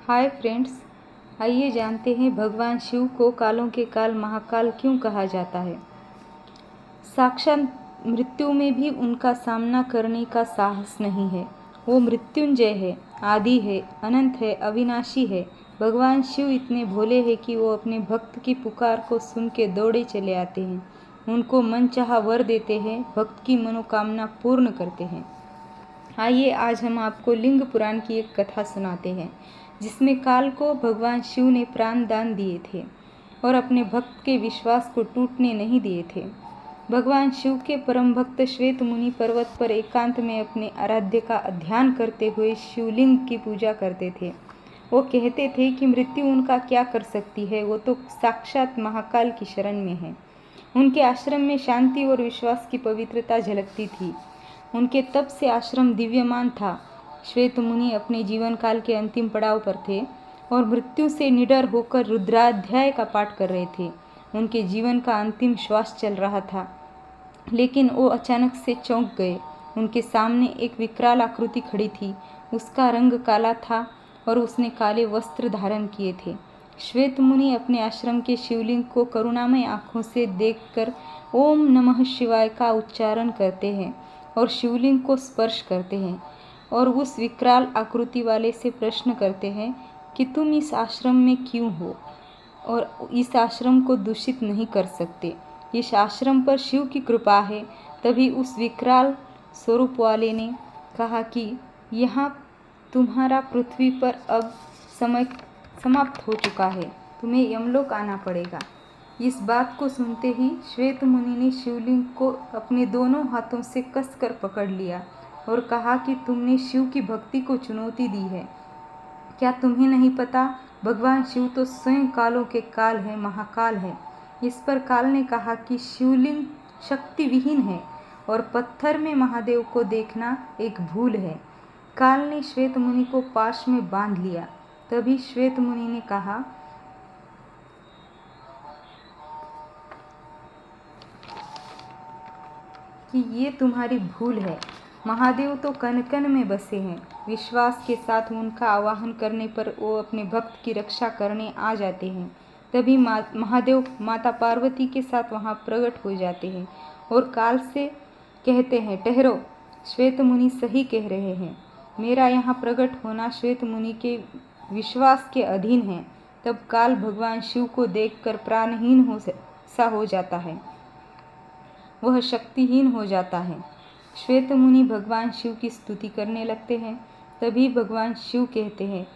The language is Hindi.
हाय फ्रेंड्स, आइए जानते हैं भगवान शिव को कालों के काल महाकाल क्यों कहा जाता है। साक्षात मृत्यु में भी उनका सामना करने का साहस नहीं है। वो मृत्युंजय है, आदि है, अनंत है, अविनाशी है। भगवान शिव इतने भोले हैं कि वो अपने भक्त की पुकार को सुन के दौड़े चले आते हैं, उनको मनचाहा वर देते हैं, भक्त की मनोकामना पूर्ण करते हैं। आइए आज हम आपको लिंग पुराण की एक कथा सुनाते हैं, जिसमें काल को भगवान शिव ने प्राण दान दिए थे और अपने भक्त के विश्वास को टूटने नहीं दिए थे। भगवान शिव के परम भक्त श्वेत मुनि पर्वत पर एकांत में अपने आराध्य का ध्यान करते हुए शिवलिंग की पूजा करते थे। वो कहते थे कि मृत्यु उनका क्या कर सकती है, वो तो साक्षात महाकाल की शरण में है। उनके आश्रम में शांति और विश्वास की पवित्रता झलकती थी। उनके तप से आश्रम दिव्यमान था। श्वेत मुनि अपने जीवन काल के अंतिम पड़ाव पर थे और मृत्यु से निडर होकर रुद्राध्याय का पाठ कर रहे थे। उनके जीवन का अंतिम श्वास चल रहा था, लेकिन वो अचानक से चौंक गए। उनके सामने एक विकराल आकृति खड़ी थी। उसका रंग काला था और उसने काले वस्त्र धारण किए थे। श्वेत मुनि अपने आश्रम के शिवलिंग को करुणामय आंखों से देखकर ओम नमः शिवाय का उच्चारण करते हैं और शिवलिंग को स्पर्श करते हैं और उस विकराल आकृति वाले से प्रश्न करते हैं कि तुम इस आश्रम में क्यों हो और इस आश्रम को दूषित नहीं कर सकते। इस आश्रम पर शिव की कृपा है। तभी उस विकराल स्वरूप वाले ने कहा कि यहाँ तुम्हारा पृथ्वी पर अब समय समाप्त हो चुका है, तुम्हें यमलोक आना पड़ेगा। इस बात को सुनते ही श्वेत मुनि ने शिवलिंग को अपने दोनों हाथों से कसकर पकड़ लिया और कहा कि तुमने शिव की भक्ति को चुनौती दी है। क्या तुम्हें नहीं पता, भगवान शिव तो स्वयं कालों के काल है, महाकाल है। इस पर काल ने कहा कि शिवलिंग शक्ति विहीन है और पत्थर में महादेव को देखना एक भूल है। काल ने श्वेत मुनि को पाश में बांध लिया। तभी श्वेत मुनि ने कहा, कि ये तुम्हारी भूल है। महादेव तो कण कण में बसे हैं। विश्वास के साथ उनका आवाहन करने पर वो अपने भक्त की रक्षा करने आ जाते हैं। तभी महादेव माता पार्वती के साथ वहाँ प्रकट हो जाते हैं और काल से कहते हैं, ठहरो, श्वेत मुनि सही कह रहे हैं। मेरा यहाँ प्रकट होना श्वेत मुनि के विश्वास के अधीन है। तब काल भगवान शिव को देखकर प्राणहीन हो जाता है, वह शक्तिहीन हो जाता है। श्वेत मुनि भगवान शिव की स्तुति करने लगते हैं। तभी भगवान शिव कहते हैं,